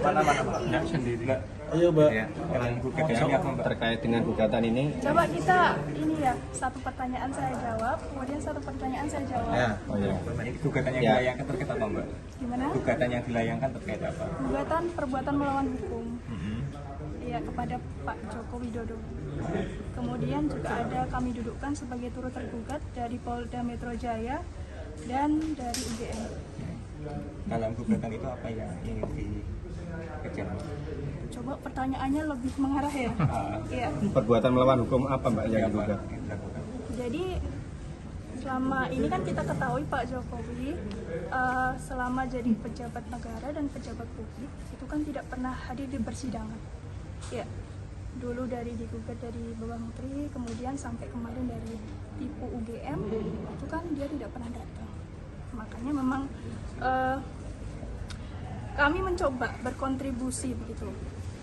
Enggak sendiri. Ayo, Mbak. Ya, yang gugatannya apa, Mbak? Terkait dengan gugatan ini. Coba kita ini ya, satu pertanyaan saya jawab, kemudian satu pertanyaan saya jawab. Ya. Oh ya. Ini gugatan yang Ya. dilayangkan terkait apa, Mbak? Gimana? Gugatan yang dilayangkan terkait apa? Gugatan perbuatan melawan hukum. Iya, kepada Pak Joko Widodo. Kemudian juga ada kami dudukkan sebagai turut tergugat dari Polda Metro Jaya dan dari UGM. Dalam gugatan itu apa yang ingin dikejar? Coba pertanyaannya lebih mengarah ya. Iya. Perbuatan melawan hukum apa Mbak yang digugat? Jadi selama ini kan kita ketahui Pak Jokowi selama jadi pejabat negara dan pejabat publik itu kan tidak pernah hadir di persidangan. Ya, dulu dari digugat dari Bapak Menteri, kemudian sampai kemarin dari Tipu UGM itu kan dia tidak pernah datang. Makanya memang kami mencoba berkontribusi begitu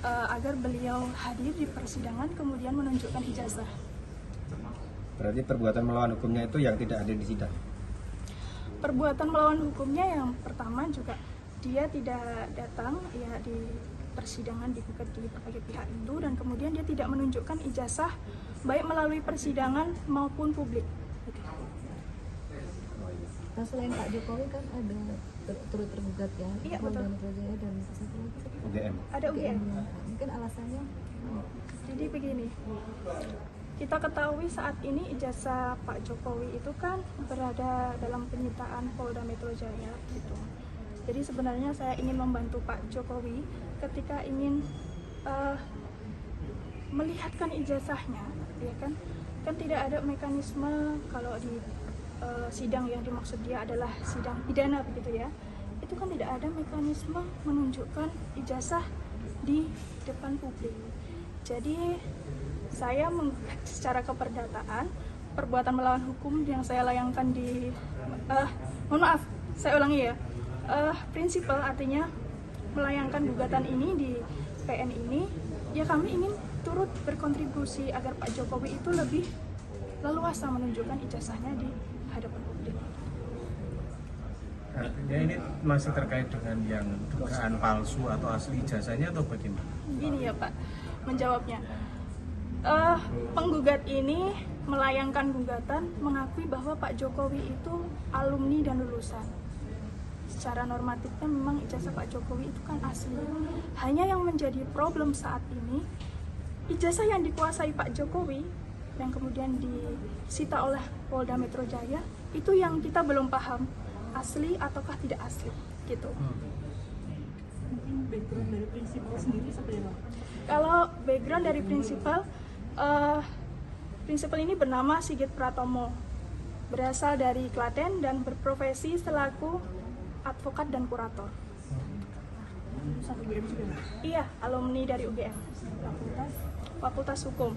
agar beliau hadir di persidangan kemudian menunjukkan ijazah. Berarti perbuatan melawan hukumnya itu yang tidak hadir di sidang. Perbuatan melawan hukumnya yang pertama juga dia tidak datang ya di persidangan, digugat di berbagai pihak itu, dan kemudian dia tidak menunjukkan ijazah baik melalui persidangan maupun publik. Nah, selain Pak Jokowi kan ada turut tergugat ya, Iya, Polda betul. Metro Jaya dan satu lagi UGM. Ada UGM. mungkin alasannya Jadi begini, kita ketahui saat ini ijazah Pak Jokowi itu kan berada dalam penyitaan Polda Metro Jaya gitu. Jadi sebenarnya saya ingin membantu Pak Jokowi ketika ingin melihatkan ijazahnya, ya kan? Kan tidak ada mekanisme kalau di sidang yang dimaksud dia adalah sidang pidana begitu ya. Itu kan tidak ada mekanisme menunjukkan ijazah di depan publik. Jadi saya secara keperdataan perbuatan melawan hukum yang saya layangkan di mohon maaf, saya ulangi ya. Prinsipal artinya melayangkan gugatan ini di PN ini, ya kami ingin turut berkontribusi agar Pak Jokowi itu lebih leluasa menunjukkan ijazahnya di hadapan publik. Artinya ini masih terkait dengan yang dugaan palsu atau asli ijazahnya atau bagaimana? Gini ya Pak, menjawabnya. Penggugat ini melayangkan gugatan mengakui bahwa Pak Jokowi itu alumni dan lulusan. Secara normatifnya memang ijazah Pak Jokowi itu kan asli. Hanya yang menjadi problem saat ini, ijazah yang dikuasai Pak Jokowi yang kemudian disita oleh Polda Metro Jaya itu yang kita belum paham asli ataukah tidak asli gitu. mungkin background dari prinsipal sendiri seperti apa? Kalau background dari prinsipal ini bernama Sigit Pratomo, berasal dari Klaten dan berprofesi selaku advokat dan kurator. Satu UGM juga. Iya, alumni dari UGM, Fakultas Hukum.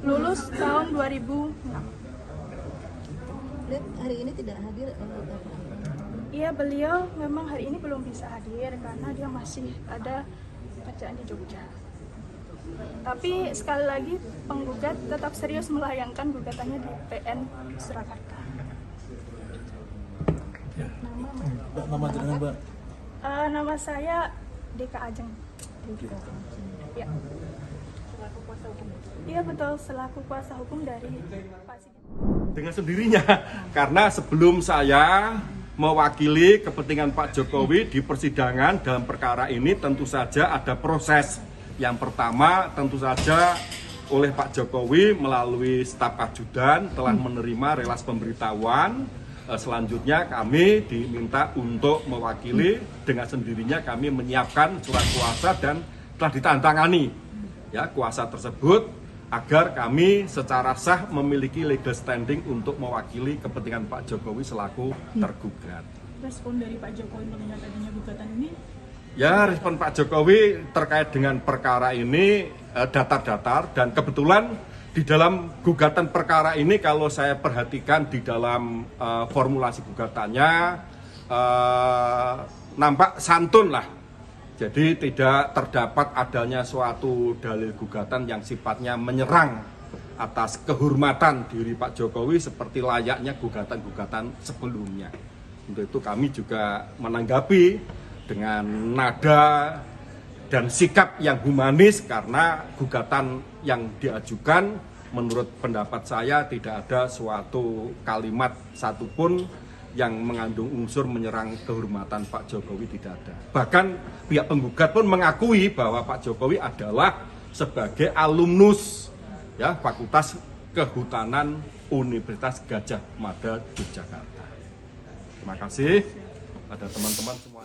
Lulus tahun 2006. Dan hari ini tidak hadir Iya, beliau memang hari ini belum bisa hadir karena dia masih ada pekerjaan di Jogja. Tapi sekali lagi penggugat tetap serius melayangkan gugatannya di PN Surakarta. Mbak, nama jenengan, Mbak? Nama saya Deka Ajeng. Ya. Iya betul, selaku kuasa hukum dari Pak Sigit. Dengan sendirinya, karena sebelum saya mewakili kepentingan Pak Jokowi di persidangan dalam perkara ini tentu saja ada proses. Yang pertama tentu saja oleh Pak Jokowi melalui staf ajudan telah menerima relas pemberitahuan. Selanjutnya kami diminta untuk mewakili, dengan sendirinya kami menyiapkan surat kuasa dan telah ditandatangani ya kuasa tersebut agar kami secara sah memiliki legal standing untuk mewakili kepentingan Pak Jokowi selaku tergugat. respon dari Pak Jokowi mengenai adanya gugatan ini? Ya, respon Pak Jokowi terkait dengan perkara ini datar-datar, dan kebetulan di dalam gugatan perkara ini kalau saya perhatikan di dalam formulasi gugatannya nampak santun lah. Jadi tidak terdapat adanya suatu dalil gugatan yang sifatnya menyerang atas kehormatan diri Pak Jokowi seperti layaknya gugatan-gugatan sebelumnya. Untuk itu kami juga menanggapi dengan nada dan sikap yang humanis, karena gugatan yang diajukan menurut pendapat saya tidak ada suatu kalimat satupun yang mengandung unsur menyerang kehormatan Pak Jokowi, tidak ada. Bahkan pihak penggugat pun mengakui bahwa Pak Jokowi adalah sebagai alumnus ya Fakultas Kehutanan Universitas Gadjah Mada Yogyakarta. Terima kasih pada teman-teman semua.